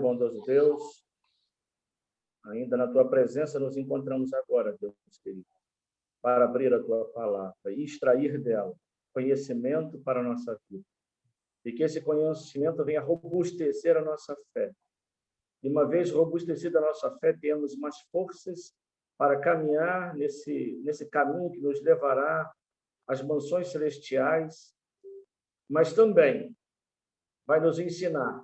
bondoso Deus, ainda na tua presença nos encontramos agora, Deus querido, para abrir a tua palavra e extrair dela conhecimento para a nossa vida. E que esse conhecimento venha robustecer a nossa fé. E uma vez robustecida a nossa fé, temos mais forças para caminhar nesse caminho que nos levará às mansões celestiais, mas também vai nos ensinar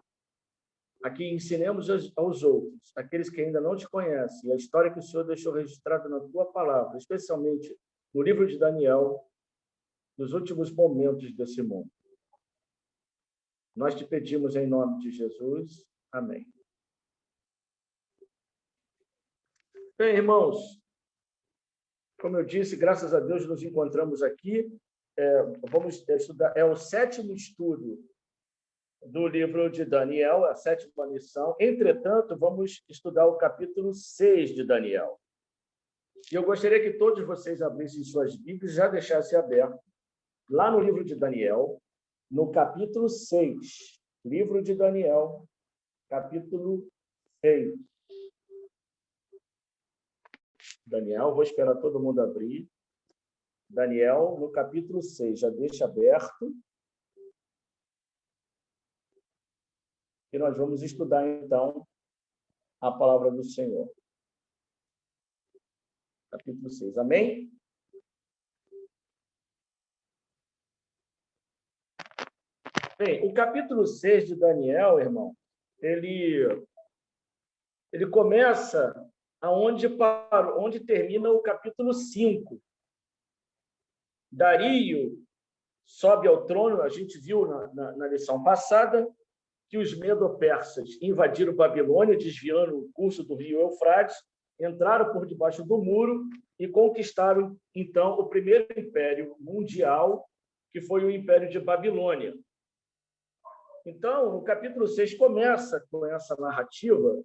a que ensinemos aos outros, aqueles que ainda não te conhecem, a história que o Senhor deixou registrada na tua palavra, especialmente no livro de Daniel, nos últimos momentos desse mundo. Nós te pedimos em nome de Jesus. Amém. Bem, irmãos, como eu disse, graças a Deus nos encontramos aqui. Vamos estudar, é o 7º estudo do livro de Daniel, a 7ª lição. Entretanto, vamos estudar o capítulo 6 de Daniel. E eu gostaria que todos vocês abrissem suas Bíblias e já deixassem aberto lá no livro de Daniel, no capítulo 6. Livro de Daniel, capítulo 6. Daniel, vou esperar todo mundo abrir. Daniel, no capítulo 6, já deixa aberto. E nós vamos estudar, então, a palavra do Senhor. Capítulo 6. Amém? Bem, o capítulo 6 de Daniel, irmão, ele começa onde termina o capítulo 5. Dario sobe ao trono, a gente viu na lição passada que os medo-persas invadiram Babilônia, desviando o curso do rio Eufrates, entraram por debaixo do muro e conquistaram, então, o primeiro império mundial, que foi o Império de Babilônia. Então, o capítulo 6 começa com essa narrativa,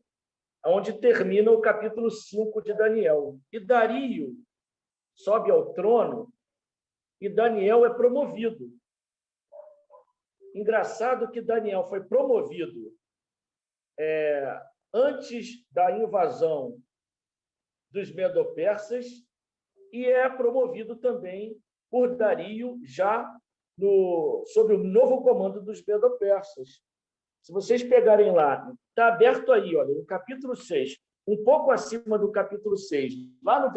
onde termina o capítulo 5 de Daniel. E Dario sobe ao trono e Daniel é promovido. Engraçado que Daniel foi promovido antes da invasão dos medo-persas e é promovido também por Dario já sob o novo comando dos medo-persas. Se vocês pegarem lá, está aberto aí, olha, no capítulo 6, um pouco acima do capítulo 6, lá no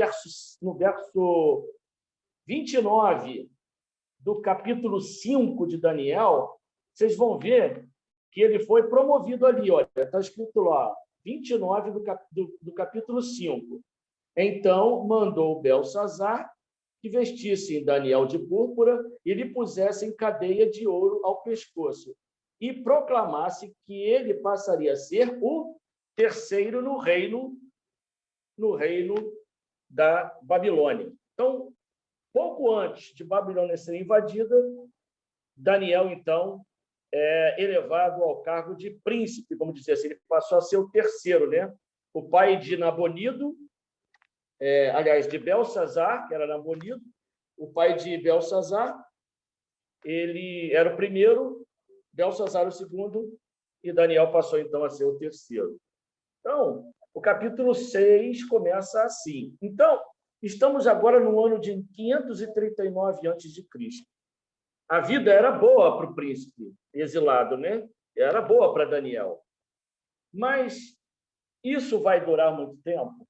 verso 29 do capítulo 5 de Daniel, vocês vão ver que ele foi promovido ali, olha, está escrito lá, 29 do capítulo 5. Então, mandou Belsazar que vestissem Daniel de púrpura e lhe pusessem cadeia de ouro ao pescoço e proclamasse que ele passaria a ser o terceiro no reino da Babilônia. Então, pouco antes de Babilônia ser invadida, Daniel, então, é elevado ao cargo de príncipe, como dizer assim, ele passou a ser o terceiro, né? O pai de Nabonido, de Belsazar, que era Nabonido, o pai de Belsazar, ele era o primeiro, Belsazar o segundo, e Daniel passou, então, a ser o terceiro. Então, o capítulo 6 começa assim. Então, estamos agora no ano de 539 a.C. A vida era boa para o príncipe exilado, né? Era boa para Daniel. Mas isso vai durar muito tempo?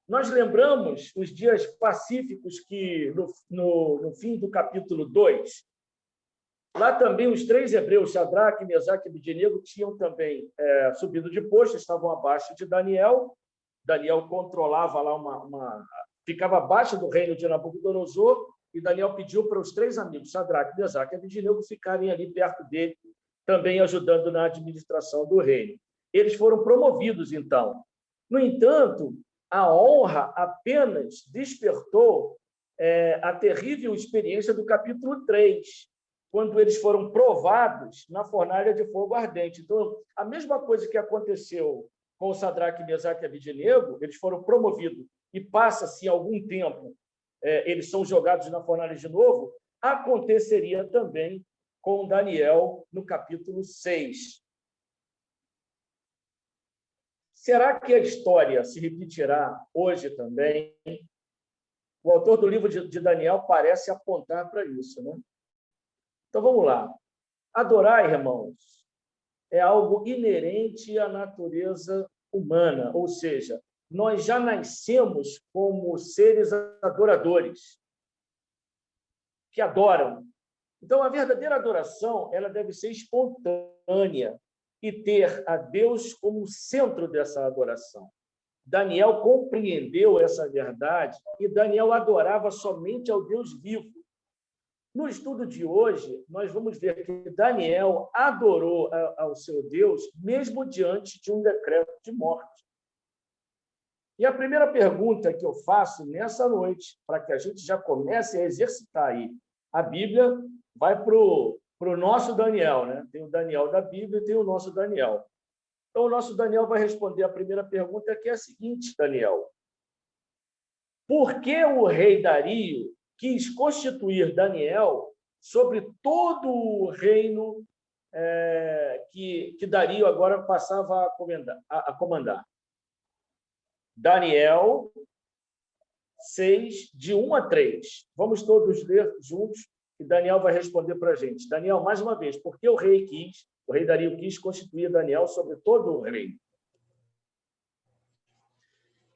Nós lembramos os dias pacíficos que, no fim do capítulo 2, lá também os 3 hebreus, Sadraque, Mesaque e Abednego, tinham também subido de posto, estavam abaixo de Daniel. Daniel controlava lá ficava abaixo do reino de Nabucodonosor, e Daniel pediu para os 3 amigos, Sadraque, Mesaque e Abednego, ficarem ali perto dele, também ajudando na administração do reino. Eles foram promovidos, então. No entanto, a honra apenas despertou a terrível experiência do capítulo 3, quando eles foram provados na fornalha de fogo ardente. Então, a mesma coisa que aconteceu com Sadraque, Mesaque e Abednego, eles foram promovidos e passa-se algum tempo, eles são jogados na fornalha de novo, aconteceria também com Daniel no capítulo 6. Será que a história se repetirá hoje também? O autor do livro de Daniel parece apontar para isso, né? Então, vamos lá. Adorar, irmãos, é algo inerente à natureza humana, ou seja, nós já nascemos como seres adoradores, que adoram. Então, a verdadeira adoração, ela deve ser espontânea e ter a Deus como centro dessa adoração. Daniel compreendeu essa verdade e Daniel adorava somente ao Deus vivo. No estudo de hoje, nós vamos ver que Daniel adorou ao seu Deus mesmo diante de um decreto de morte. E a primeira pergunta que eu faço nessa noite, para que a gente já comece a exercitar aí a Bíblia, vai para o nosso Daniel, né? Tem o Daniel da Bíblia e tem o nosso Daniel. Então, o nosso Daniel vai responder a primeira pergunta, que é a seguinte, Daniel. Por que o rei Dario quis constituir Daniel sobre todo o reino que Dario agora passava a comandar? Daniel 6, de 1 a 3. Vamos todos ler juntos e Daniel vai responder para a gente. Daniel, mais uma vez, por que o rei Dario quis constituir Daniel sobre todo o reino?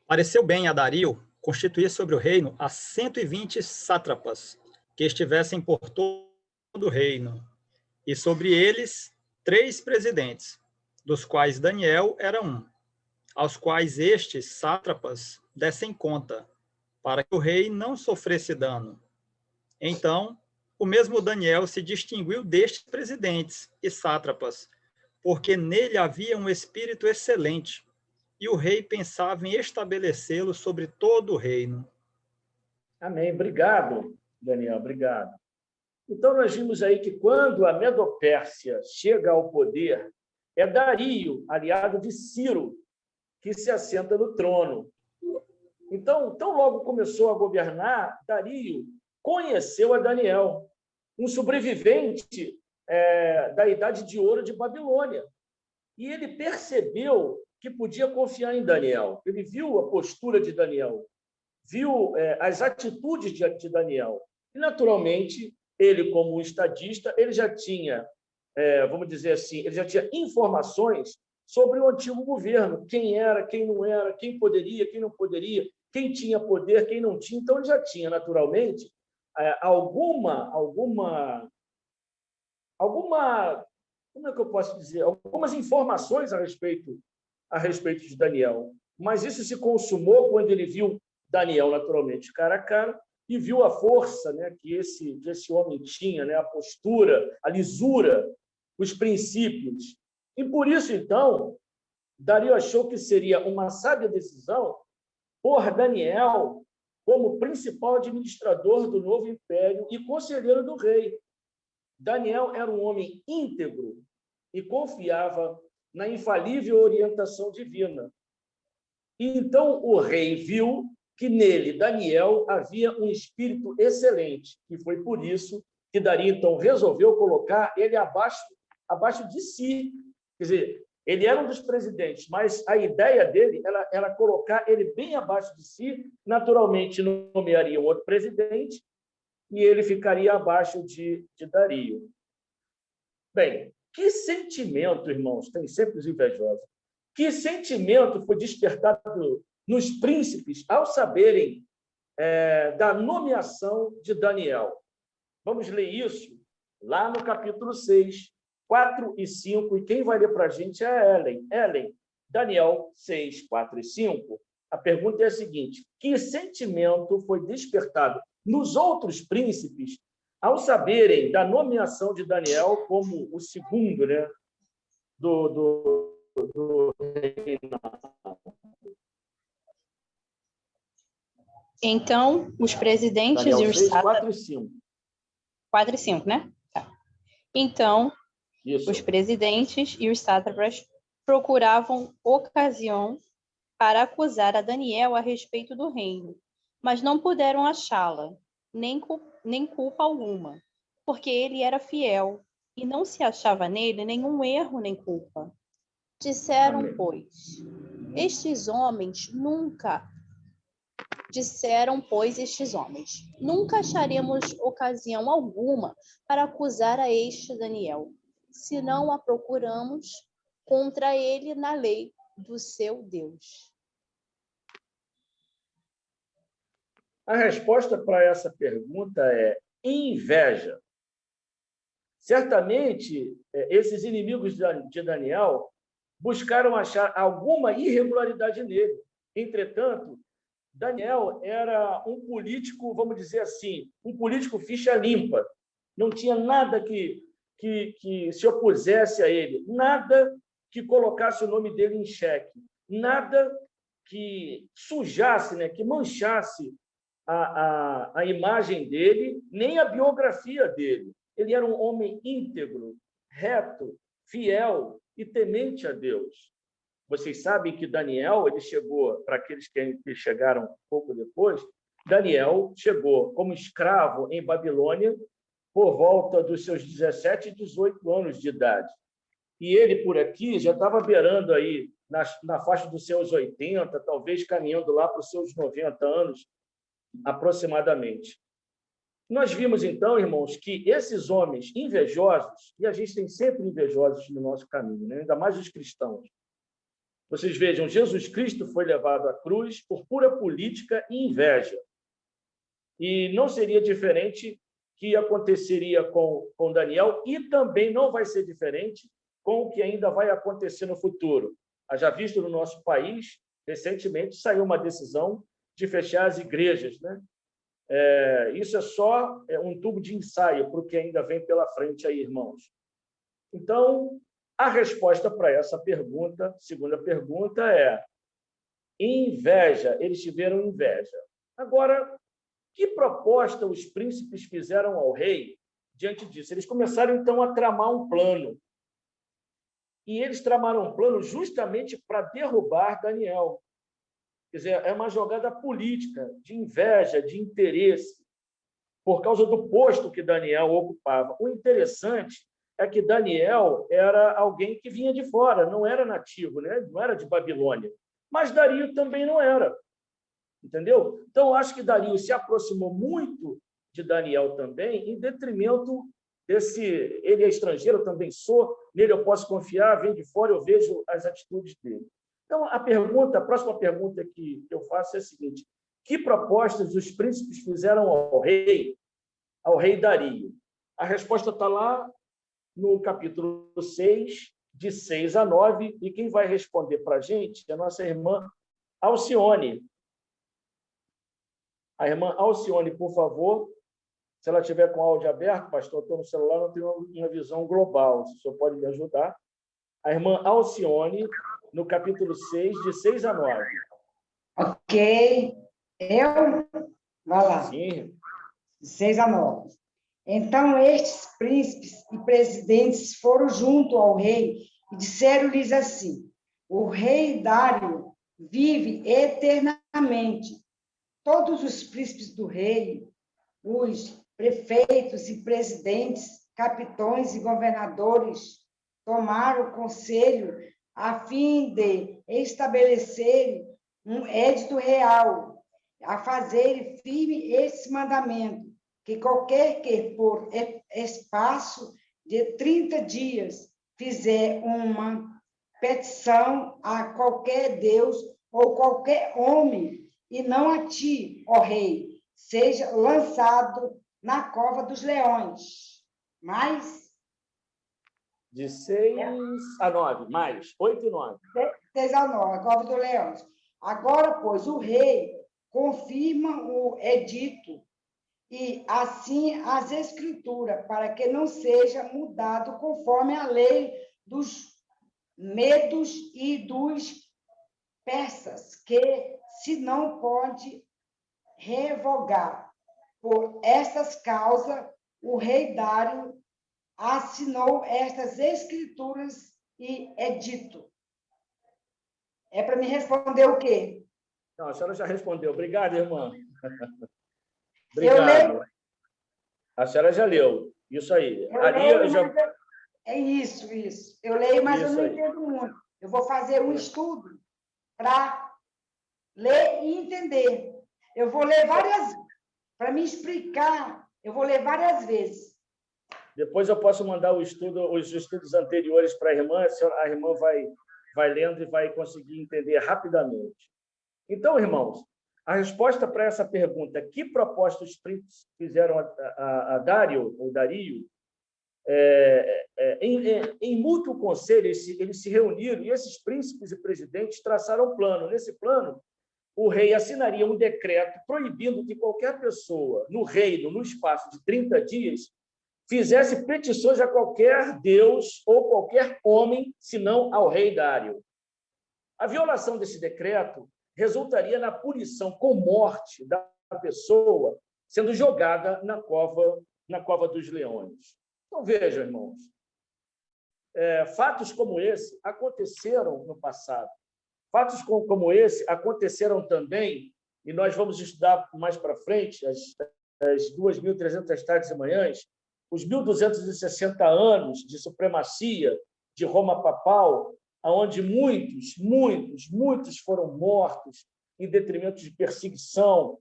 Pareceu bem a Dario constituir sobre o reino as 120 sátrapas que estivessem por todo o reino, e sobre eles 3 presidentes, dos quais Daniel era um, aos quais estes sátrapas dessem conta, para que o rei não sofresse dano. Então, o mesmo Daniel se distinguiu destes presidentes e sátrapas, porque nele havia um espírito excelente, e o rei pensava em estabelecê-lo sobre todo o reino. Amém. Obrigado, Daniel. Obrigado. Então, nós vimos aí que quando a Medopérsia chega ao poder, é Dario, aliado de Ciro, que se assenta no trono. Então, tão logo começou a governar, Dario conheceu a Daniel, um sobrevivente da Idade de Ouro de Babilônia. E ele percebeu que podia confiar em Daniel. Ele viu a postura de Daniel, viu as atitudes de Daniel. E, naturalmente, ele, como um estadista, ele já tinha, vamos dizer assim, ele já tinha informações sobre o antigo governo, quem era, quem não era, quem poderia, quem não poderia, quem tinha poder, quem não tinha. Então, ele já tinha, naturalmente, alguma, como é que eu posso dizer? Algumas informações a respeito de Daniel. Mas isso se consumou quando ele viu Daniel, naturalmente, cara a cara, e viu a força, né, que esse homem tinha, né, a postura, a lisura, os princípios. E por isso, então, Dario achou que seria uma sábia decisão pôr Daniel como principal administrador do novo império e conselheiro do rei. Daniel era um homem íntegro e confiava na infalível orientação divina. E então o rei viu que nele, Daniel, havia um espírito excelente, e foi por isso que Dario, então, resolveu colocar ele abaixo de si. Quer dizer, ele era um dos presidentes, mas a ideia dele era colocar ele bem abaixo de si, naturalmente nomearia um outro presidente, e ele ficaria abaixo de Dario. Bem, que sentimento, irmãos, tem sempre os invejosos, que sentimento foi despertado nos príncipes ao saberem da nomeação de Daniel? Vamos ler isso lá no capítulo 6, 4 e 5, e quem vai ler para a gente é a Ellen. Ellen, Daniel 6, 4 e 5, a pergunta é a seguinte: que sentimento foi despertado nos outros príncipes ao saberem da nomeação de Daniel como o segundo, né, do reinado? Então, os presidentes Daniel e os 6, 4 e 5. 4 e 5, né? Tá. Então, Isso. os presidentes e os sátrapas procuravam ocasião para acusar a Daniel a respeito do reino, mas não puderam achá-la, nem culpa alguma, porque ele era fiel e não se achava nele nenhum erro nem culpa. Disseram, Amém. pois, Estes homens nunca, disseram, pois, estes homens, nunca acharemos ocasião alguma para acusar a este Daniel, se não a procuramos contra ele na lei do seu Deus. A resposta para essa pergunta é inveja. Certamente, esses inimigos de Daniel buscaram achar alguma irregularidade nele. Entretanto, Daniel era um político, vamos dizer assim, um político ficha limpa. Não tinha nada que se opusesse a ele, nada que colocasse o nome dele em xeque, nada que sujasse, né, que manchasse a imagem dele, nem a biografia dele. Ele era um homem íntegro, reto, fiel e temente a Deus. Vocês sabem que Daniel, ele chegou, para aqueles que chegaram pouco depois, Daniel chegou como escravo em Babilônia por volta dos seus 17 e 18 anos de idade. E ele, por aqui, já estava beirando aí, na faixa dos seus 80, talvez caminhando lá para os seus 90 anos, aproximadamente. Nós vimos, então, irmãos, que esses homens invejosos, e a gente tem sempre invejosos no nosso caminho, né? Ainda mais os cristãos. Vocês vejam, Jesus Cristo foi levado à cruz por pura política e inveja. E não seria diferente que aconteceria com Daniel, e também não vai ser diferente com o que ainda vai acontecer no futuro. Já visto no nosso país, recentemente saiu uma decisão de fechar as igrejas, né? Isso é só um tubo de ensaio para o que ainda vem pela frente aí, irmãos. Então, a resposta para essa pergunta, segunda pergunta, é inveja. Eles tiveram inveja. Agora, que proposta os príncipes fizeram ao rei diante disso? Eles começaram, então, a tramar um plano. E eles tramaram um plano justamente para derrubar Daniel. Quer dizer, é uma jogada política, de inveja, de interesse, por causa do posto que Daniel ocupava. O interessante é que Daniel era alguém que vinha de fora, não era nativo, né? Não era de Babilônia. Mas Dario também não era. Entendeu? Então, acho que Dario se aproximou muito de Daniel também, em detrimento desse... Ele é estrangeiro, eu também sou, nele eu posso confiar, vem de fora, eu vejo as atitudes dele. Então, a próxima pergunta que eu faço é a seguinte: que propostas os príncipes fizeram ao rei Dario? A resposta está lá no capítulo 6, de 6 a 9, e quem vai responder para a gente é a nossa irmã Alcione. A irmã Alcione, por favor, se ela estiver com o áudio aberto, pastor, estou no celular, não tenho uma visão global, se o senhor pode me ajudar. A irmã Alcione, no capítulo 6, de 6 a 9. Ok. Vai lá. Sim. De 6 a 9. Então, estes príncipes e presidentes foram junto ao rei e disseram-lhes assim: o rei Dário vive eternamente. Todos os príncipes do rei, os prefeitos e presidentes, capitões e governadores tomaram conselho a fim de estabelecer um edito real, a fazer firme esse mandamento, que qualquer que, por espaço de 30 dias, fizer uma petição a qualquer Deus ou qualquer homem, e não a ti, ó rei, seja lançado na cova dos leões. Mais? De 6 a 9, mais 8 e 9. 6 a 9, a cova dos leões. Agora, pois, o rei confirma o edito e assim as escrituras, para que não seja mudado conforme a lei dos medos e dos persas, que se não pode revogar. Por estas causas, o rei Dário assinou estas escrituras e edito. É para me responder o quê? Não, a senhora já respondeu. Obrigado, irmã. Eu leio. A senhora já leu. Isso aí. É isso. Eu leio, mas isso eu não aí. entendo muito. Eu vou fazer um estudo para ler e entender. Eu vou ler para me explicar, eu vou ler várias vezes. Depois eu posso mandar os estudos anteriores para a irmã vai lendo e vai conseguir entender rapidamente. Então, irmãos, a resposta para essa pergunta, que proposta os príncipes fizeram a Dário, ou Dario, em mútuo conselho, eles se reuniram e esses príncipes e presidentes traçaram um plano. Nesse plano, o rei assinaria um decreto proibindo que qualquer pessoa no reino, no espaço de 30 dias, fizesse petições a qualquer deus ou qualquer homem, senão ao rei Dário. A violação desse decreto resultaria na punição com morte da pessoa sendo jogada na cova dos leões. Então, vejam, irmãos, fatos como esse aconteceram no passado. Fatos como esse aconteceram também, e nós vamos estudar mais para frente, as 2.300 tardes e manhãs, os 1.260 anos de supremacia de Roma papal, onde muitos foram mortos em detrimento de perseguição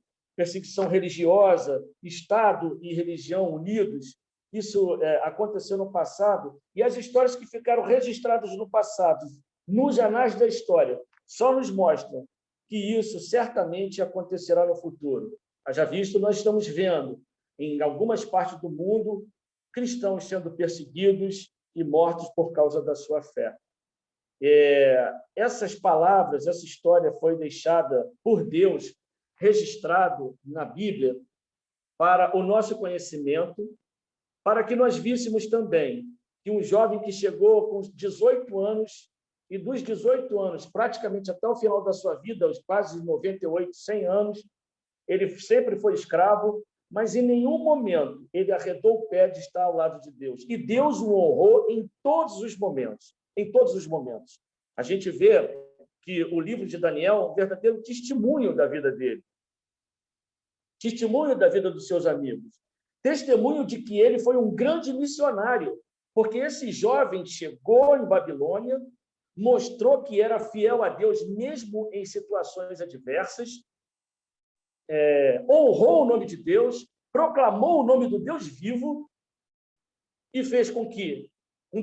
religiosa, Estado e religião unidos. Isso aconteceu no passado, e as histórias que ficaram registradas no passado, nos anais da história, só nos mostram que isso certamente acontecerá no futuro. Haja visto, nós estamos vendo, em algumas partes do mundo, cristãos sendo perseguidos e mortos por causa da sua fé. Essas palavras, essa história foi deixada por Deus, registrado na Bíblia, para o nosso conhecimento, para que nós víssemos também que um jovem que chegou com 18 anos, e dos 18 anos, praticamente até o final da sua vida, aos quase 98, 100 anos, ele sempre foi escravo, mas em nenhum momento ele arredou o pé de estar ao lado de Deus. E Deus o honrou em todos os momentos. Em todos os momentos. A gente vê que o livro de Daniel é um verdadeiro testemunho da vida dele. Testemunho da vida dos seus amigos. Testemunho de que ele foi um grande missionário, porque esse jovem chegou em Babilônia, mostrou que era fiel a Deus mesmo em situações adversas, honrou o nome de Deus, proclamou o nome do Deus vivo e fez com que um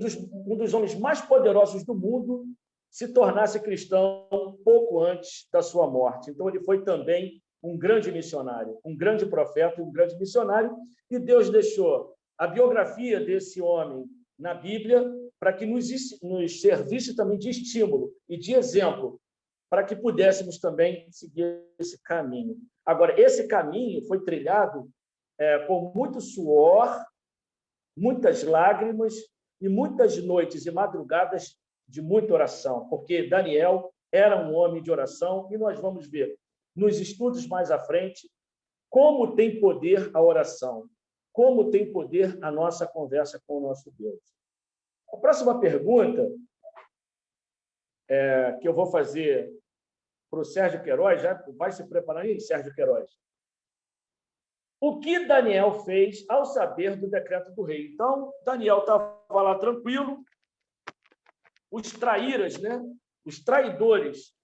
dos homens mais poderosos do mundo se tornasse cristão pouco antes da sua morte. Então, ele foi também um grande missionário, um grande profeta e um grande missionário, e Deus deixou a biografia desse homem na Bíblia para que nos servisse também de estímulo e de exemplo, para que pudéssemos também seguir esse caminho. Agora, esse caminho foi trilhado com muito suor, muitas lágrimas e muitas noites e madrugadas de muita oração, porque Daniel era um homem de oração, e nós vamos ver nos estudos mais à frente como tem poder a oração, como tem poder a nossa conversa com o nosso Deus. A próxima pergunta que eu vou fazer para o Sérgio Queiroz, já vai se preparar aí, Sérgio Queiroz. O que Daniel fez ao saber do decreto do rei? Então, Daniel estava lá tranquilo, os traíras, os traidores,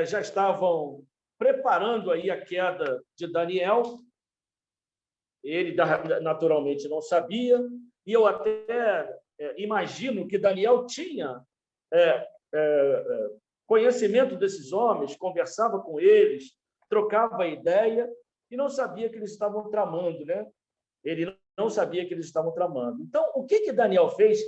já estavam preparando aí a queda de Daniel. Ele, naturalmente, não sabia, e eu até imagino que Daniel tinha conhecimento desses homens, conversava com eles, trocava ideia, e não sabia que eles estavam tramando, Ele não sabia que eles estavam tramando. Então, o que Daniel fez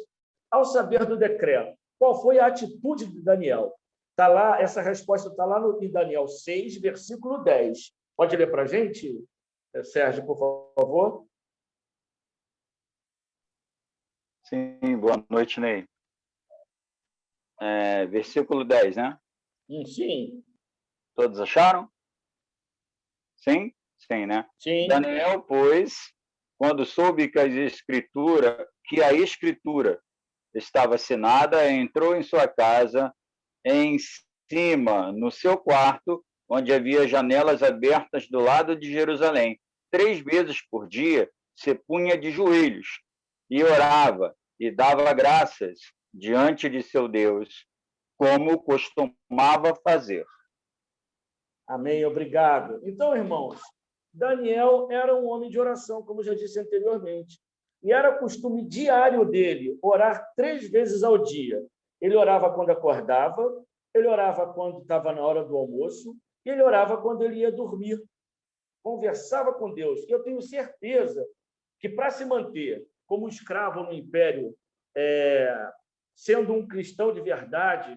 ao saber do decreto? Qual foi a atitude de Daniel? Tá lá, essa resposta está lá em Daniel 6, versículo 10. Pode ler para a gente, Sérgio, por favor? Sim, boa noite, Ney. Versículo 10, né? Sim. Todos acharam? Sim? Sim, né? Sim. Daniel, pois, quando soube que a escritura estava assinada, entrou em sua casa, em cima, no seu quarto, onde havia janelas abertas do lado de Jerusalém. 3 vezes por dia se punha de joelhos e orava e dava graças diante de seu Deus. como costumava fazer. Amém, obrigado. Então, irmãos, Daniel era um homem de oração, como eu já disse anteriormente. E era costume diário dele orar 3 vezes ao dia. Ele orava quando acordava, ele orava quando estava na hora do almoço, e ele orava quando ele ia dormir. Conversava com Deus. E eu tenho certeza que, para se manter como escravo no império, sendo um cristão de verdade,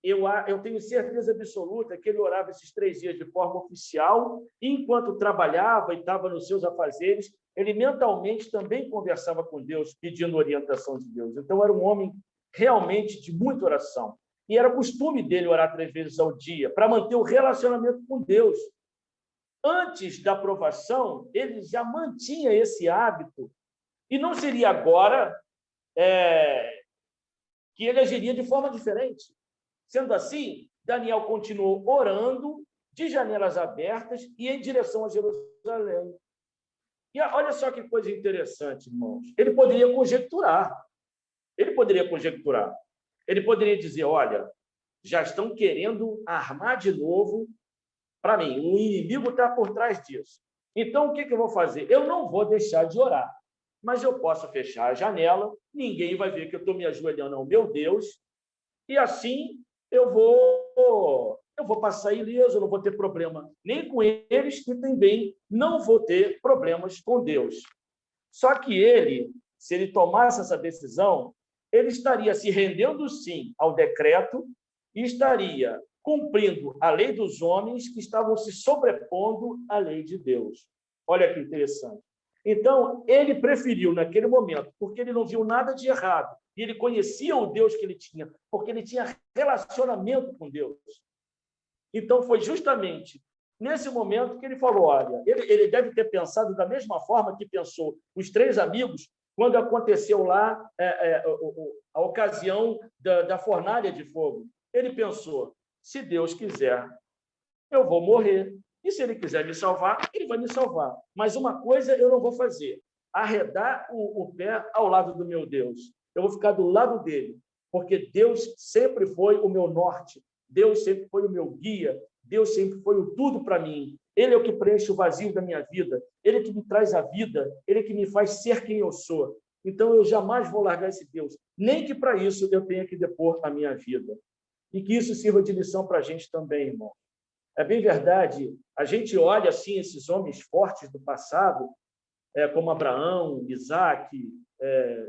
eu tenho certeza absoluta que ele orava esses 3 dias de forma oficial, e enquanto trabalhava e estava nos seus afazeres, ele mentalmente também conversava com Deus, pedindo orientação de Deus. Então, era um homem realmente de muita oração. E era costume dele orar 3 vezes ao dia, para manter o relacionamento com Deus. Antes da aprovação, ele já mantinha esse hábito, e não seria agora que ele agiria de forma diferente. Sendo assim, Daniel continuou orando de janelas abertas e em direção a Jerusalém. E olha só que coisa interessante, irmãos. Ele poderia conjecturar. Ele poderia dizer, olha, já estão querendo armar de novo para mim. O inimigo está por trás disso. Então, o que eu vou fazer? Eu não vou deixar de orar, mas eu posso fechar a janela, ninguém vai ver que eu estou me ajoelhando ao meu Deus, e assim eu vou passar ileso, eu não vou ter problema nem com eles e também não vou ter problemas com Deus. Só que ele, se ele tomasse essa decisão, ele estaria se rendendo, sim, ao decreto e estaria cumprindo a lei dos homens que estavam se sobrepondo à lei de Deus. Olha que interessante. Então, ele preferiu, naquele momento, porque ele não viu nada de errado, e ele conhecia o Deus que ele tinha, porque ele tinha relacionamento com Deus. Então, foi justamente nesse momento que ele falou, olha, ele deve ter pensado da mesma forma que pensou os 3 amigos, quando aconteceu lá a ocasião da fornalha de fogo. Ele pensou, se Deus quiser, eu vou morrer. E se ele quiser me salvar, ele vai me salvar. Mas uma coisa eu não vou fazer, arredar o pé ao lado do meu Deus. Eu vou ficar do lado dele, porque Deus sempre foi o meu norte, Deus sempre foi o meu guia, Deus sempre foi o tudo para mim. Ele é o que preenche o vazio da minha vida, ele é que me traz a vida, ele é que me faz ser quem eu sou. Então, eu jamais vou largar esse Deus, nem que para isso eu tenha que depor a minha vida. E que isso sirva de lição para a gente também, irmão. É bem verdade, a gente olha assim esses homens fortes do passado, como Abraão, Isaac,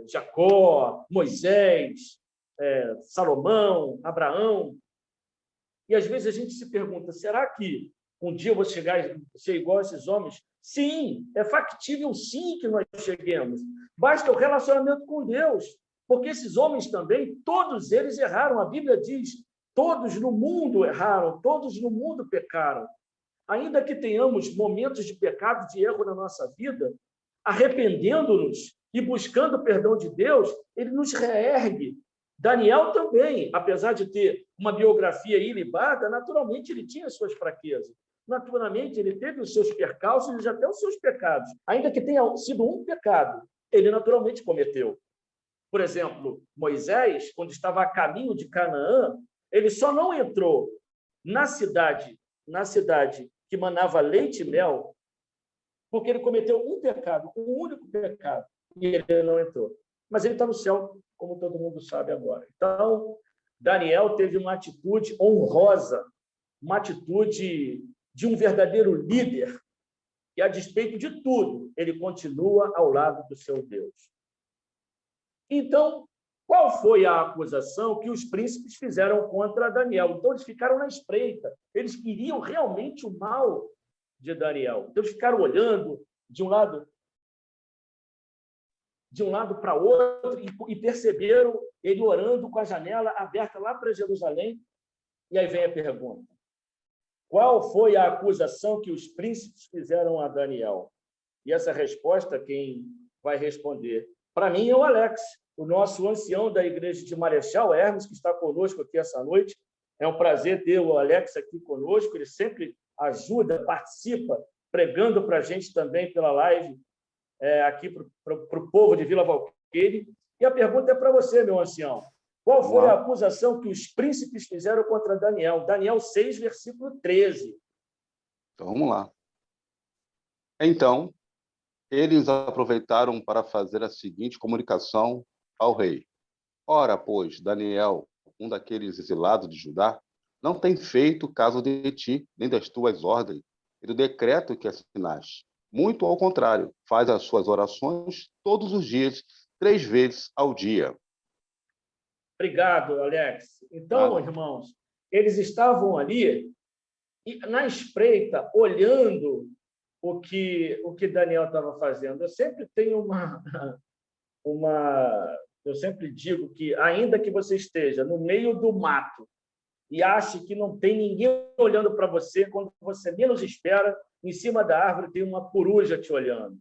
Jacó, Moisés, Salomão, Abraão, e às vezes a gente se pergunta, será que um dia eu vou chegar a ser igual a esses homens? Sim, é factível sim que nós cheguemos, basta o relacionamento com Deus, porque esses homens também, todos eles erraram, a Bíblia diz, todos no mundo erraram, todos no mundo pecaram. Ainda que tenhamos momentos de pecado, de erro na nossa vida, arrependendo-nos e buscando o perdão de Deus, ele nos reergue. Daniel também, apesar de ter uma biografia ilibada, naturalmente ele tinha suas fraquezas. Naturalmente ele teve os seus percalços e até os seus pecados. Ainda que tenha sido um pecado, ele naturalmente cometeu. Por exemplo, Moisés, quando estava a caminho de Canaã, ele só não entrou na cidade que manava leite e mel, porque ele cometeu um pecado, um único pecado, e ele não entrou. Mas ele está no céu, como todo mundo sabe agora. Então, Daniel teve uma atitude honrosa, uma atitude de um verdadeiro líder, e a despeito de tudo, ele continua ao lado do seu Deus. Então, qual foi a acusação que os príncipes fizeram contra Daniel? Então, eles ficaram na espreita. Eles queriam realmente o mal de Daniel. Então, eles ficaram olhando de um lado para outro e perceberam ele orando com a janela aberta lá para Jerusalém. E aí vem a pergunta. Qual foi a acusação que os príncipes fizeram a Daniel? E essa resposta, quem vai responder? Para mim, é o Alex, o nosso ancião da igreja de Marechal Hermes, que está conosco aqui essa noite. É um prazer ter o Alex aqui conosco, ele sempre ajuda, participa, pregando para a gente também pela live, aqui para o povo de Vila Valqueire. E a pergunta é para você, meu ancião. Qual foi a acusação que os príncipes fizeram contra Daniel? Daniel 6, versículo 13. Então, vamos lá. Então, eles aproveitaram para fazer a seguinte comunicação ao rei. Ora, pois, Daniel, um daqueles exilados de Judá, não tem feito caso de ti, nem das tuas ordens, e do decreto que assinaste. Muito ao contrário, faz as suas orações todos os dias, 3 vezes ao dia. Obrigado, Alex. Então, irmãos, eles estavam ali na espreita, olhando o que Daniel estava fazendo. Eu sempre tenho eu sempre digo que, ainda que você esteja no meio do mato e ache que não tem ninguém olhando para você, quando você menos espera, em cima da árvore tem uma coruja te olhando.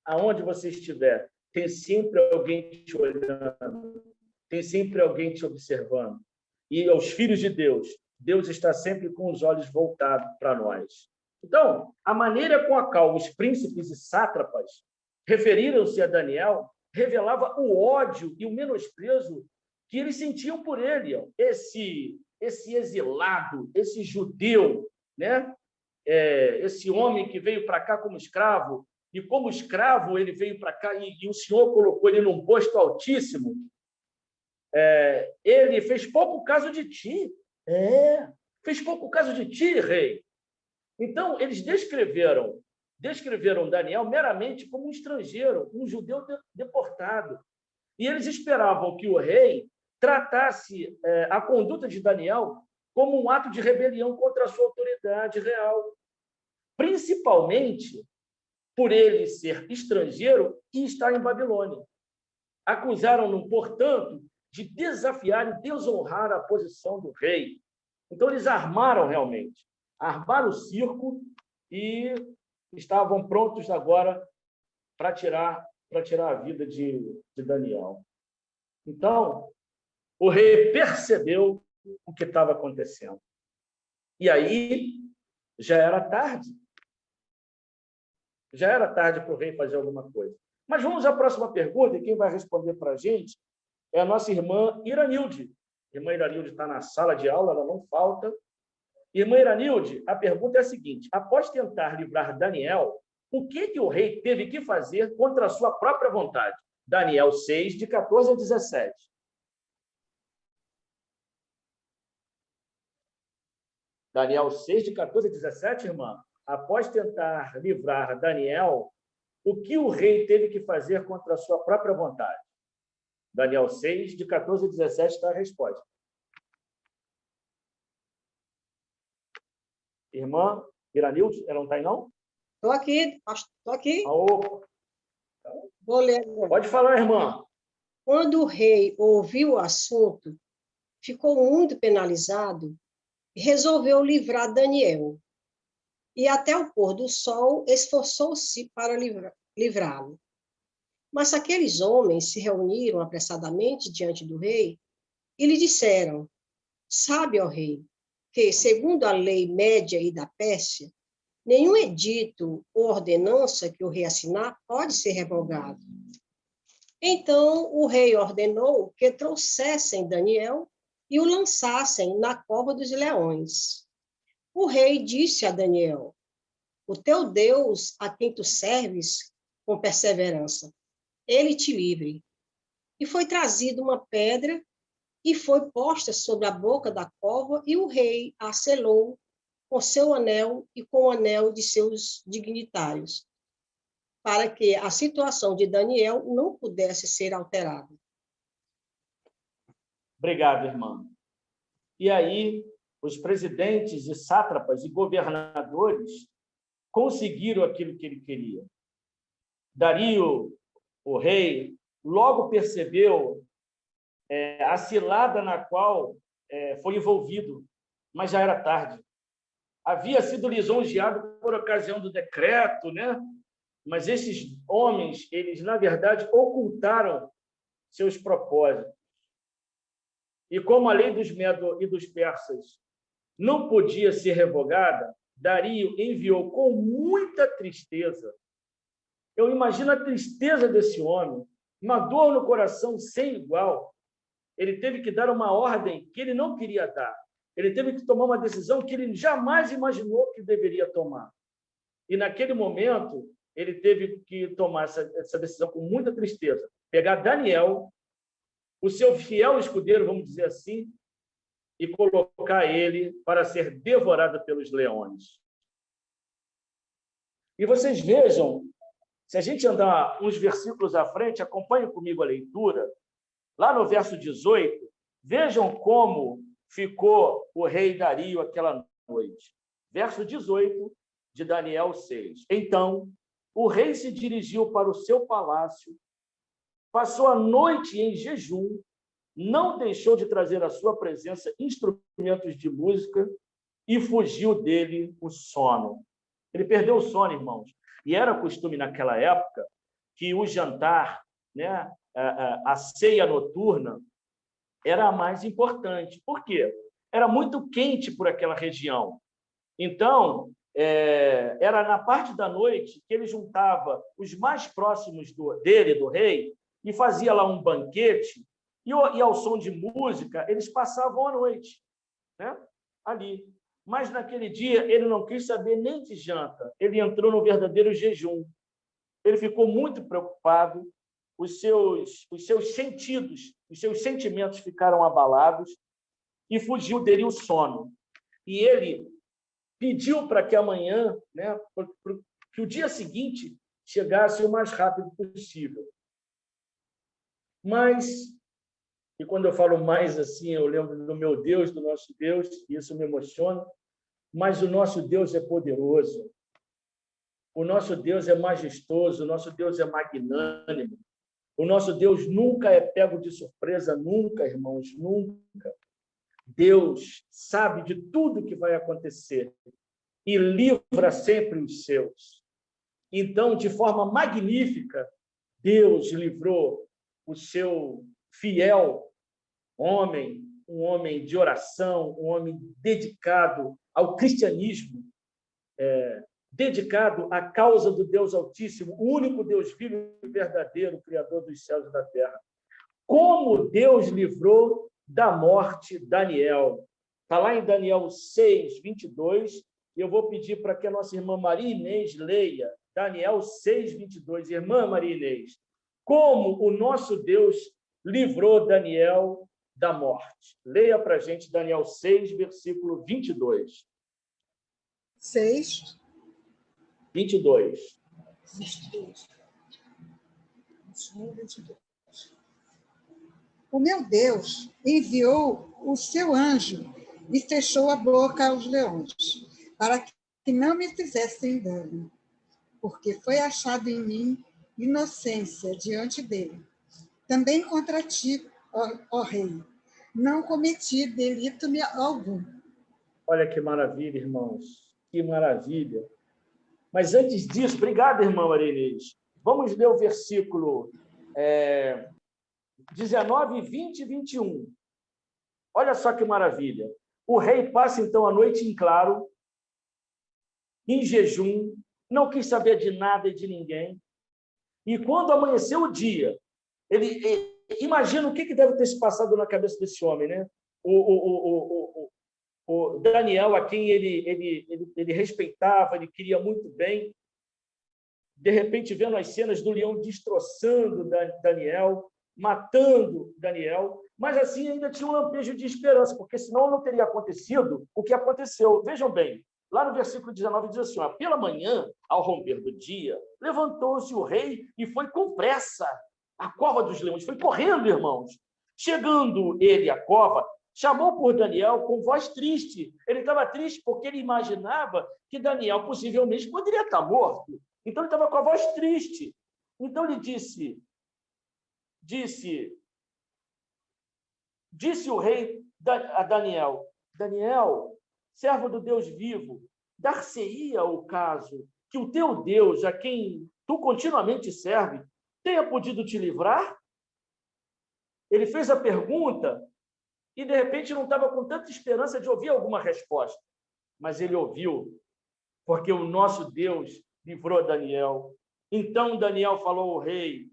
Aonde você estiver, tem sempre alguém te olhando, tem sempre alguém te observando. E aos filhos de Deus, Deus está sempre com os olhos voltados para nós. Então, a maneira com a qual os príncipes e sátrapas referiram-se a Daniel revelava o ódio e o menosprezo que eles sentiam por ele. Esse exilado, esse judeu, né? Esse homem que veio para cá como escravo, e como escravo ele veio para cá e o Senhor colocou ele num posto altíssimo. Ele fez pouco caso de ti. Fez pouco caso de ti, rei. Então, eles descreveram Daniel meramente como um estrangeiro, um judeu deportado. E eles esperavam que o rei tratasse a conduta de Daniel como um ato de rebelião contra a sua autoridade real, principalmente por ele ser estrangeiro e estar em Babilônia. Acusaram-no, portanto, de desafiar e desonrar a posição do rei. Então, eles armaram o circo e estavam prontos agora para tirar a vida de Daniel. Então, o rei percebeu o que estava acontecendo. E aí, já era tarde. Já era tarde para o rei fazer alguma coisa. Mas vamos à próxima pergunta, e quem vai responder para a gente é a nossa irmã Iranilde. A irmã Iranilde está na sala de aula, ela não falta. Irmã Iranilde, a pergunta é a seguinte: após tentar livrar Daniel, o que o rei teve que fazer contra a sua própria vontade? Daniel 6, de 14 a 17. Daniel 6, de 14 a 17, irmã. Após tentar livrar Daniel, o que o rei teve que fazer contra a sua própria vontade? Daniel 6, de 14 a 17, está a resposta. Irmã Iranilde, ela não está aí, não? Estou aqui, estou aqui. Vou ler agora. Pode falar, irmã. Quando o rei ouviu o assunto, ficou muito penalizado e resolveu livrar Daniel. E até o pôr do sol esforçou-se para livrá-lo. Mas aqueles homens se reuniram apressadamente diante do rei e lhe disseram: sabe, ó rei, que, segundo a lei média e da Pérsia, nenhum edito ou ordenança que o rei assinar pode ser revogado. Então o rei ordenou que trouxessem Daniel e o lançassem na cova dos leões. O rei disse a Daniel: o teu Deus, a quem tu serves com perseverança, ele te livre. E foi trazida uma pedra e foi posta sobre a boca da cova, e o rei a selou com seu anel e com o anel de seus dignitários, para que a situação de Daniel não pudesse ser alterada. Obrigado, irmã. E aí, os presidentes e sátrapas e governadores conseguiram aquilo que ele queria. Dario, o rei, logo percebeu a cilada na qual foi envolvido, mas já era tarde. Havia sido lisonjeado por ocasião do decreto, né? Mas esses homens, eles, na verdade, ocultaram seus propósitos. E como a lei dos Medos e dos Persas não podia ser revogada, Dario enviou com muita tristeza. Eu imagino a tristeza desse homem, uma dor no coração sem igual. ele teve que dar uma ordem que ele não queria dar. Ele teve que tomar uma decisão que ele jamais imaginou que deveria tomar. E, naquele momento, ele teve que tomar essa decisão com muita tristeza. Pegar Daniel, o seu fiel escudeiro, vamos dizer assim, e colocar ele para ser devorado pelos leões. E vocês vejam, se a gente andar uns versículos à frente, acompanhem comigo a leitura, lá no verso 18, vejam como ficou o rei Dario aquela noite. Verso 18 de Daniel 6. Então, o rei se dirigiu para o seu palácio, passou a noite em jejum, não deixou de trazer à sua presença instrumentos de música e fugiu dele o sono. Ele perdeu o sono, irmãos. E era costume naquela época que o jantar, né, a ceia noturna, era a mais importante. Por quê? Era muito quente por aquela região. Então, era na parte da noite que ele juntava os mais próximos dele, do rei, e fazia lá um banquete, e ao som de música, eles passavam a noite, né, ali. Mas, naquele dia, ele não quis saber nem de janta. Ele entrou no verdadeiro jejum. Ele ficou muito preocupado, os seus sentidos, os seus sentimentos ficaram abalados e fugiu dele o sono. E ele pediu para que amanhã, né, que o dia seguinte chegasse o mais rápido possível. Mas, e quando eu falo mais assim, eu lembro do meu Deus, do nosso Deus, e isso me emociona, mas o nosso Deus é poderoso, o nosso Deus é majestoso, o nosso Deus é magnânimo, o nosso Deus nunca é pego de surpresa, nunca, irmãos, nunca. Deus sabe de tudo que vai acontecer e livra sempre os seus. Então, de forma magnífica, Deus livrou o seu fiel homem, um homem de oração, um homem dedicado ao cristianismo, dedicado à causa do Deus Altíssimo, o único Deus vivo e verdadeiro, Criador dos céus e da terra. Como Deus livrou da morte Daniel. Está lá em Daniel 6, 22, e eu vou pedir para que a nossa irmã Maria Inês leia Daniel 6, 22. Irmã Maria Inês, como o nosso Deus livrou Daniel da morte. Leia para a gente Daniel 6, versículo 22. 6. 22. 22. O meu Deus enviou o seu anjo e fechou a boca aos leões, para que não me fizessem dano, porque foi achado em mim inocência diante dele. Também contra ti, ó rei, não cometi delito algum. Olha que maravilha, irmãos, que maravilha. Mas antes disso, obrigado, irmã Maria Inês. Vamos ler o versículo 19, 20 e 21. Olha só que maravilha. O rei passa, então, a noite em claro, em jejum, não quis saber de nada e de ninguém. E quando amanheceu o dia, ele imagina o que deve ter se passado na cabeça desse homem, né? O Daniel, a quem ele respeitava, ele queria muito bem, de repente vendo as cenas do leão destroçando Daniel, matando Daniel, mas assim ainda tinha um lampejo de esperança, porque senão não teria acontecido o que aconteceu. Vejam bem, lá no versículo 19 diz assim, pela manhã, ao romper do dia, levantou-se o rei e foi com pressa à cova dos leões, foi correndo, irmãos. Chegando ele à cova, chamou por Daniel com voz triste. Ele estava triste porque ele imaginava que Daniel possivelmente poderia estar morto. Então, ele estava com a voz triste. Então, ele disse o rei a Daniel, Daniel, servo do Deus vivo, dar-se-ia o caso que o teu Deus, a quem tu continuamente serve, tenha podido te livrar? Ele fez a pergunta e, de repente, não estava com tanta esperança de ouvir alguma resposta. Mas ele ouviu, porque o nosso Deus livrou Daniel. Então Daniel falou ao rei,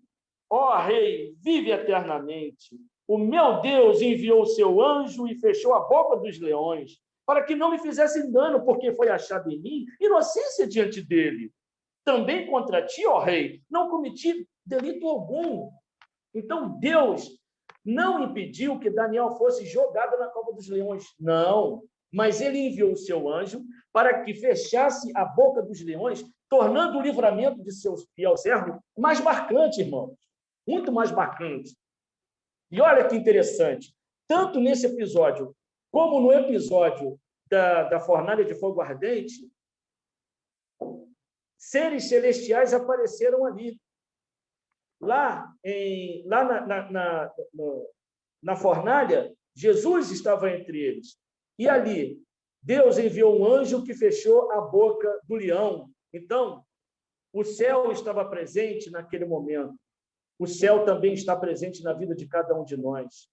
ó rei, vive eternamente. o meu Deus enviou o seu anjo e fechou a boca dos leões, para que não me fizessem dano, porque foi achado em mim inocência diante dele. Também contra ti, ó rei, não cometi delito algum. Então, Deus não impediu que Daniel fosse jogado na cova dos leões. Não, mas ele enviou o seu anjo para que fechasse a boca dos leões, tornando o livramento de seu fiel servo mais marcante, irmãos. Muito mais marcante. E olha que interessante. Tanto nesse episódio, como no episódio da fornalha de fogo ardente, seres celestiais apareceram ali. Lá na fornalha, Jesus estava entre eles. E ali, Deus enviou um anjo que fechou a boca do leão. Então, o céu estava presente naquele momento. O céu também está presente na vida de cada um de nós.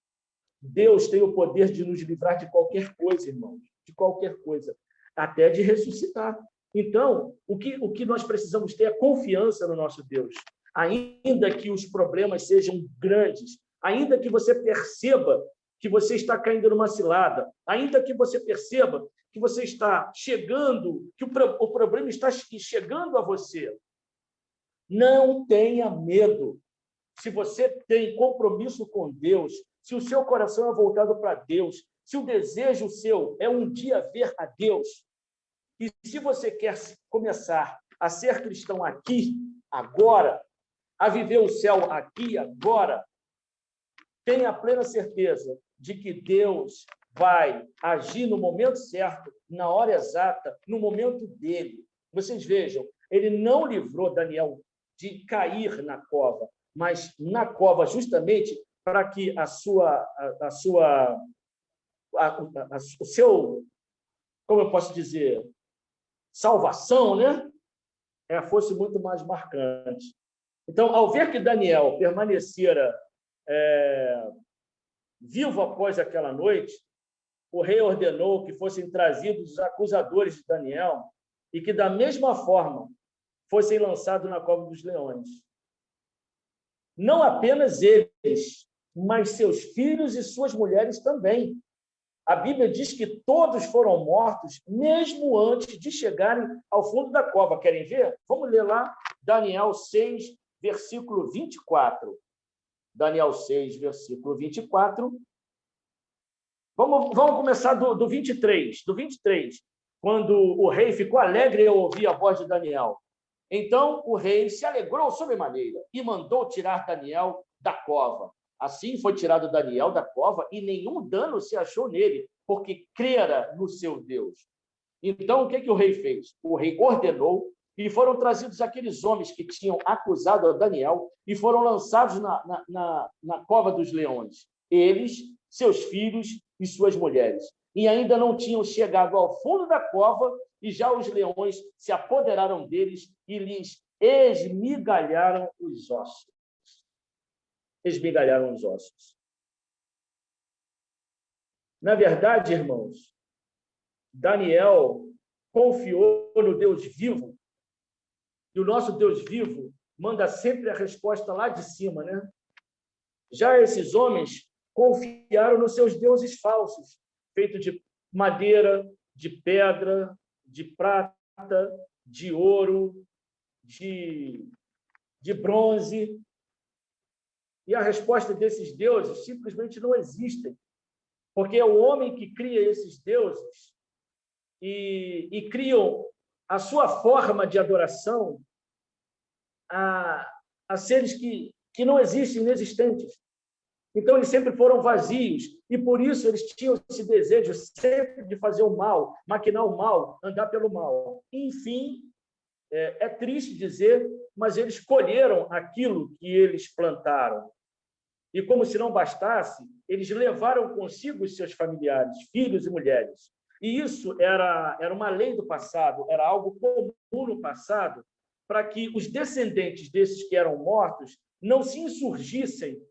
Deus tem o poder de nos livrar de qualquer coisa, irmãos, de qualquer coisa, até de ressuscitar. Então, o que nós precisamos ter é confiança no nosso Deus. Ainda que os problemas sejam grandes, ainda que você perceba que você está caindo numa cilada, ainda que você perceba que você está chegando, que o problema está chegando a você, não tenha medo. Se você tem compromisso com Deus, se o seu coração é voltado para Deus, se o desejo seu é um dia ver a Deus, e se você quer começar a ser cristão aqui, agora, a viver o céu aqui, agora, tenha a plena certeza de que Deus vai agir no momento certo, na hora exata, no momento dele. Vocês vejam, ele não livrou Daniel de cair na cova, mas na cova justamente para que o seu, como eu posso dizer, salvação, né, fosse muito mais marcante. Então, ao ver que Daniel permanecera vivo após aquela noite, o rei ordenou que fossem trazidos os acusadores de Daniel e que, da mesma forma, fossem lançados na cova dos leões. Não apenas eles, mas seus filhos e suas mulheres também. A Bíblia diz que todos foram mortos, mesmo antes de chegarem ao fundo da cova. Querem ver? Vamos ler lá Daniel 6, versículo 24. Daniel 6, versículo 24. Vamos começar do 23. Do 23, quando o rei ficou alegre ao ouvir a voz de Daniel. Então o rei se alegrou sobremaneira e mandou tirar Daniel da cova. Assim foi tirado Daniel da cova e nenhum dano se achou nele, porque crera no seu Deus. Então, o que o rei fez? O rei ordenou e foram trazidos aqueles homens que tinham acusado a Daniel e foram lançados na cova dos leões. Eles, seus filhos e suas mulheres. E ainda não tinham chegado ao fundo da cova e já os leões se apoderaram deles e lhes esmigalharam os ossos. Esmigalharam os ossos. Na verdade, irmãos, Daniel confiou no Deus vivo, e o nosso Deus vivo manda sempre a resposta lá de cima, né? Já esses homens confiaram nos seus deuses falsos, feitos de madeira, de pedra, de prata, de ouro, de bronze. E a resposta desses deuses simplesmente não existem, porque é o homem que cria esses deuses e criam a sua forma de adoração a seres que não existem, inexistentes. Então, eles sempre foram vazios, e por isso eles tinham esse desejo sempre de fazer o mal, maquinar o mal, andar pelo mal. Enfim, é triste dizer, mas eles colheram aquilo que eles plantaram. E como se não bastasse, eles levaram consigo os seus familiares, filhos e mulheres. E isso era uma lei do passado, era algo comum no passado, para que os descendentes desses que eram mortos não se insurgissem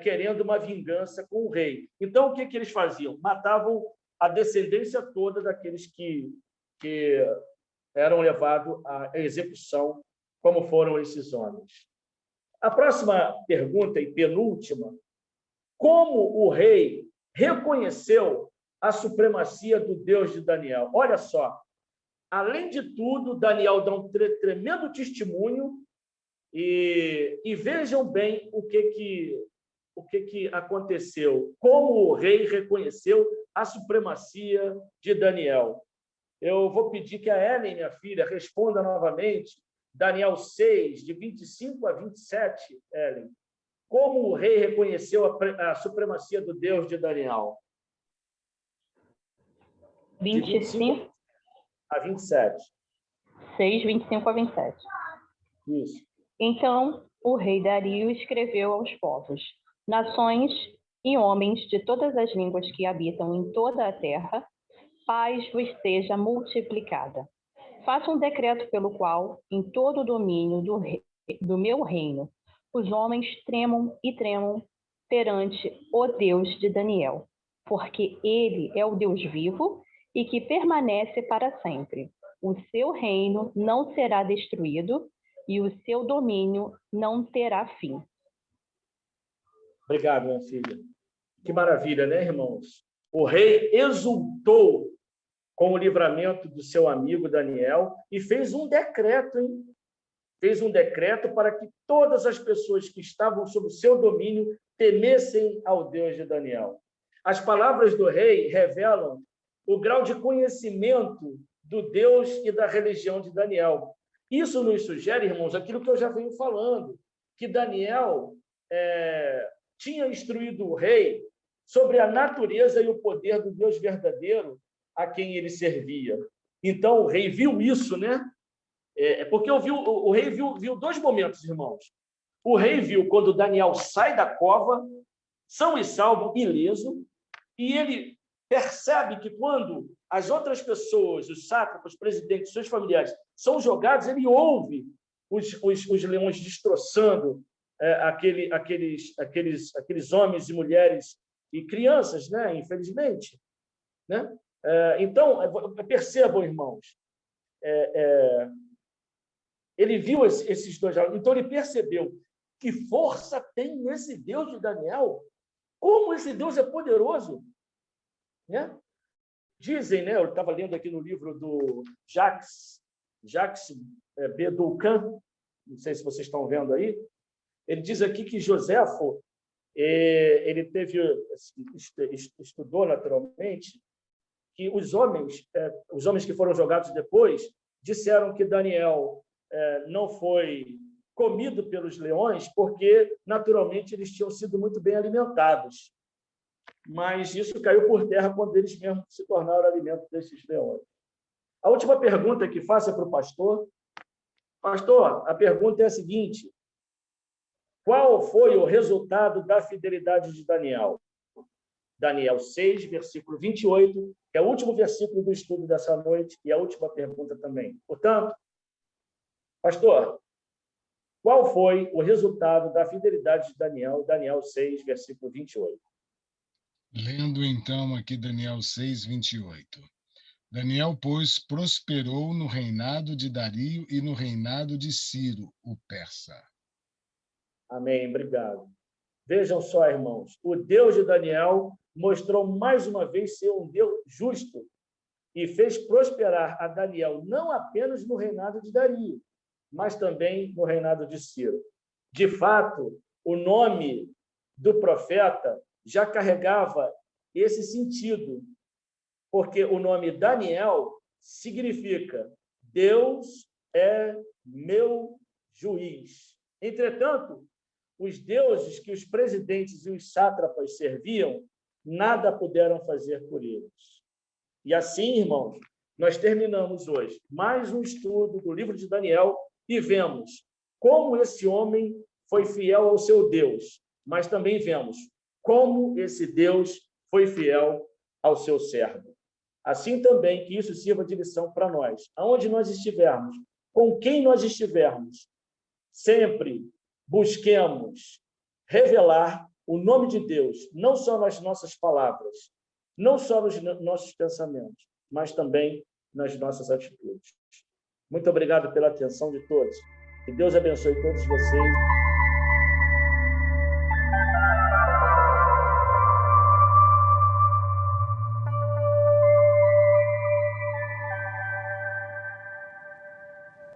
querendo uma vingança com o rei. Então, o que eles faziam? Matavam a descendência toda daqueles que eram levados à execução, como foram esses homens. A próxima pergunta e penúltima como o rei reconheceu a supremacia do Deus de Daniel. Olha só, além de tudo, Daniel dá um tremendo testemunho e vejam bem o que aconteceu, como o rei reconheceu a supremacia de Daniel. Eu vou pedir que a Ellen, minha filha, responda novamente, Daniel 6, de 25 a 27, Ellen. Como o rei reconheceu a supremacia do Deus de Daniel? 25 a 27. 6, 25 a 27. Isso. Então, o rei Dario escreveu aos povos, nações e homens de todas as línguas que habitam em toda a terra, paz vos seja multiplicada. Faça um decreto pelo qual, em todo o domínio do meu reino, os homens tremam e tremam perante o Deus de Daniel, porque ele é o Deus vivo e que permanece para sempre. O seu reino não será destruído e o seu domínio não terá fim. Obrigado, minha filha. Que maravilha, né, irmãos? O rei exultou com o livramento do seu amigo Daniel e fez um decreto, hein? Fez um decreto para que todas as pessoas que estavam sob o seu domínio temessem ao Deus de Daniel. As palavras do rei revelam o grau de conhecimento do Deus e da religião de Daniel. Isso nos sugere, irmãos, aquilo que eu já venho falando, que Daniel tinha instruído o rei sobre a natureza e o poder do Deus verdadeiro a quem ele servia. Então, o rei viu isso, né? Porque o rei viu dois momentos, irmãos. O rei viu quando Daniel sai da cova, são e salvo, ileso, e ele percebe que quando as outras pessoas, os sátrapas, os presidentes, seus familiares, são jogados, ele ouve os leões destroçando aqueles homens e mulheres e crianças, né? Infelizmente. Né? Então, percebam, irmãos, ele viu esses dois, então ele percebeu que força tem esse Deus de Daniel, como esse Deus é poderoso. Né? Dizem, né? Eu estava lendo aqui no livro do Jacques B. Doucan, não sei se vocês estão vendo aí, ele diz aqui que Joséfo, ele estudou naturalmente, que os homens que foram jogados depois disseram que Daniel não foi comido pelos leões porque, naturalmente, eles tinham sido muito bem alimentados. Mas isso caiu por terra quando eles mesmos se tornaram alimento desses leões. A última pergunta que faço é para o pastor. Pastor, a pergunta é a seguinte: qual foi o resultado da fidelidade de Daniel? Daniel 6, versículo 28, que é o último versículo do estudo dessa noite e a última pergunta também. Portanto, pastor, qual foi o resultado da fidelidade de Daniel? Daniel 6, versículo 28. Lendo então aqui Daniel 6, 28. Daniel, pois, prosperou no reinado de Dario e no reinado de Ciro, o persa. Amém, obrigado. Vejam só, irmãos, o Deus de Daniel mostrou mais uma vez ser um Deus justo e fez prosperar a Daniel não apenas no reinado de Dario, mas também no reinado de Ciro. De fato, o nome do profeta já carregava esse sentido, porque o nome Daniel significa Deus é meu juiz. Entretanto, os deuses que os presidentes e os sátrapas serviam, nada puderam fazer por eles. E assim, irmãos, nós terminamos hoje mais um estudo do livro de Daniel e vemos como esse homem foi fiel ao seu Deus, mas também vemos como esse Deus foi fiel ao seu servo. Assim também que isso sirva de lição para nós. Aonde nós estivermos, com quem nós estivermos, sempre busquemos revelar o nome de Deus, não só nas nossas palavras, não só nos nossos pensamentos, mas também nas nossas atitudes. Muito obrigado pela atenção de todos. Que Deus abençoe todos vocês.